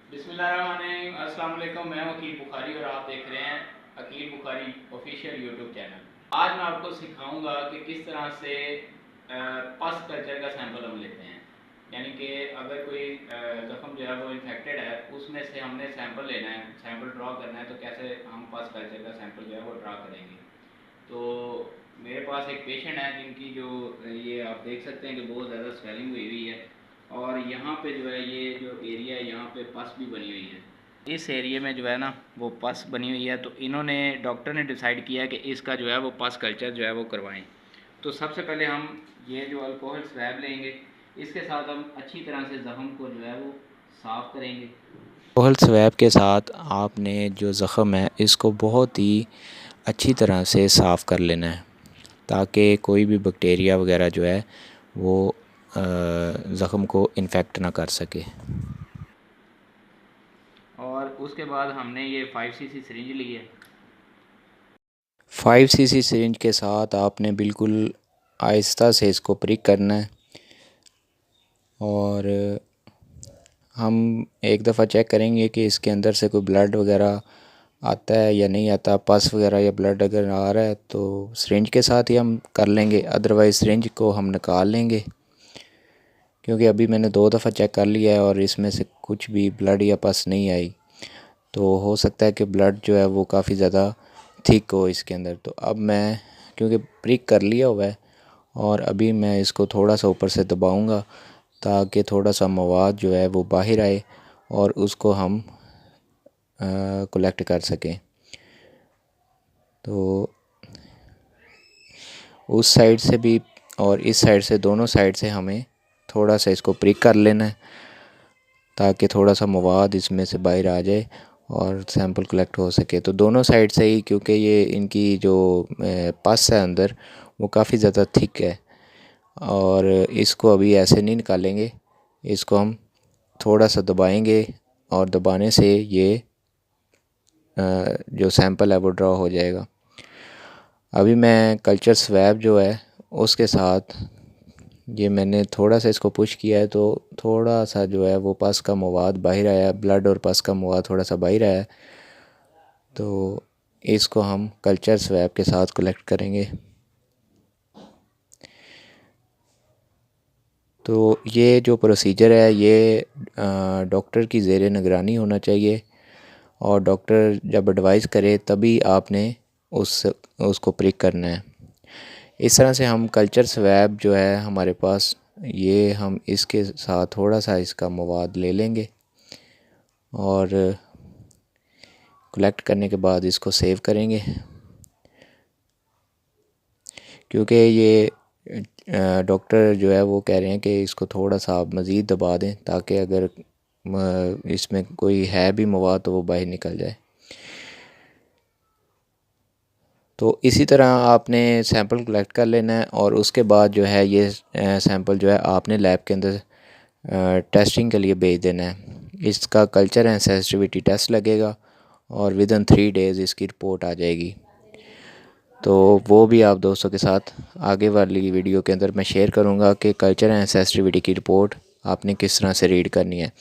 बिस्मिल्लाहिर्रहमानिर्रहीम। अस्सलाम वालेकुम। मैं अकील बुखारी और आप देख रहे हैं Akeel Bukhari official YouTube channel. आज मैं आपको सिखाऊंगा कि किस तरह से पस कल्चर का सैंपल हम लेते हैं। यानी कि अगर कोई ज़ख़म जो है वो इन्फेक्टेड है, उसमें से हमने सैंपल लेना है, सैंपल ड्रा करना है, तो कैसे हम पस कल्चर का सैंपल जो है वो ड्रा करेंगे। तो मेरे पास एक पेशेंट है जिनकी जो ये आप देख सकते हैं कि बहुत ज़्यादा स्वेलिंग हुई हुई है, और यहाँ पे जो है ये जो एरिया है यहाँ पे पस भी बनी हुई है। इस एरिया में जो है ना वो पस बनी हुई है, तो इन्होंने डॉक्टर ने डिसाइड किया कि इसका जो है वो पस कल्चर जो है वो करवाएं। तो सबसे पहले हम ये जो अल्कोहल स्वैब लेंगे, इसके साथ हम अच्छी तरह से ज़ख़म को जो है वो साफ़ करेंगे। अल्कोहल स्वैब के साथ आपने जो ज़ख़म है इसको बहुत ही अच्छी तरह से साफ़ कर लेना है, ताकि कोई भी बैक्टीरिया वगैरह जो है वो ज़ख़म को इन्फेक्ट ना कर सके। और उसके बाद हमने ये 5 cc सिरिंज ली है। 5 cc सिरिंज के साथ आपने बिल्कुल आहिस्ता से इसको प्रिक करना है, और हम एक दफ़ा चेक करेंगे कि इसके अंदर से कोई ब्लड वगैरह आता है या नहीं आता। पस वगैरह या ब्लड अगर आ रहा है तो सिरिंज के साथ ही हम कर लेंगे, अदरवाइज़ सिरिंज को हम निकाल लेंगे, क्योंकि अभी मैंने 2 दफ़ा चेक कर लिया है और इसमें से कुछ भी ब्लड या पस नहीं आई। तो हो सकता है कि ब्लड जो है वो काफ़ी ज़्यादा थिक हो इसके अंदर। तो अब मैं, क्योंकि प्रिक कर लिया हुआ है, और अभी मैं इसको थोड़ा सा ऊपर से दबाऊंगा ताकि थोड़ा सा मवाद जो है वो बाहर आए और उसको हम कलेक्ट कर सकें। तो उस साइड से भी और इस साइड से, दोनों साइड से हमें थोड़ा सा इसको प्रिक कर लेना है, ताकि थोड़ा सा मवाद इसमें से बाहर आ जाए और सैंपल कलेक्ट हो सके। तो दोनों साइड से ही, क्योंकि ये इनकी जो पस है अंदर वो काफ़ी ज़्यादा थिक है, और इसको अभी ऐसे नहीं निकालेंगे, इसको हम थोड़ा सा दबाएंगे, और दबाने से ये जो सैंपल है वो ड्रॉ हो जाएगा। अभी मैं कल्चर स्वैब जो है उसके साथ ये मैंने थोड़ा सा इसको पुश किया है, तो थोड़ा सा जो है वो पस का मवाद बाहर आया, ब्लड और पस का मवाद थोड़ा सा बाहर आया। तो इसको हम कल्चर स्वैब के साथ कलेक्ट करेंगे। तो ये जो प्रोसीजर है ये डॉक्टर की ज़ेरे निगरानी होना चाहिए, और डॉक्टर जब एडवाइस करे तभी आपने उसको प्रिक करना है। इस तरह से हम कल्चर स्वैब जो है हमारे पास, ये हम इसके साथ थोड़ा सा इसका मवाद ले लेंगे, और कलेक्ट करने के बाद इसको सेव करेंगे, क्योंकि ये डॉक्टर जो है वो कह रहे हैं कि इसको थोड़ा सा आप मज़ीद दबा दें, ताकि अगर इसमें कोई है भी मवाद तो वो बाहर निकल जाए। तो इसी तरह आपने सैंपल कलेक्ट कर लेना है, और उसके बाद जो है ये सैंपल जो है आपने लैब के अंदर टेस्टिंग के लिए भेज देना है। इसका कल्चर एंड सेंसिटिविटी टेस्ट लगेगा, और विदिन 3 डेज़ इसकी रिपोर्ट आ जाएगी। तो वो भी आप दोस्तों के साथ आगे वाली वीडियो के अंदर मैं शेयर करूँगा कि कल्चर एंड सेंसिटिविटी की रिपोर्ट आपने किस तरह से रीड करनी है।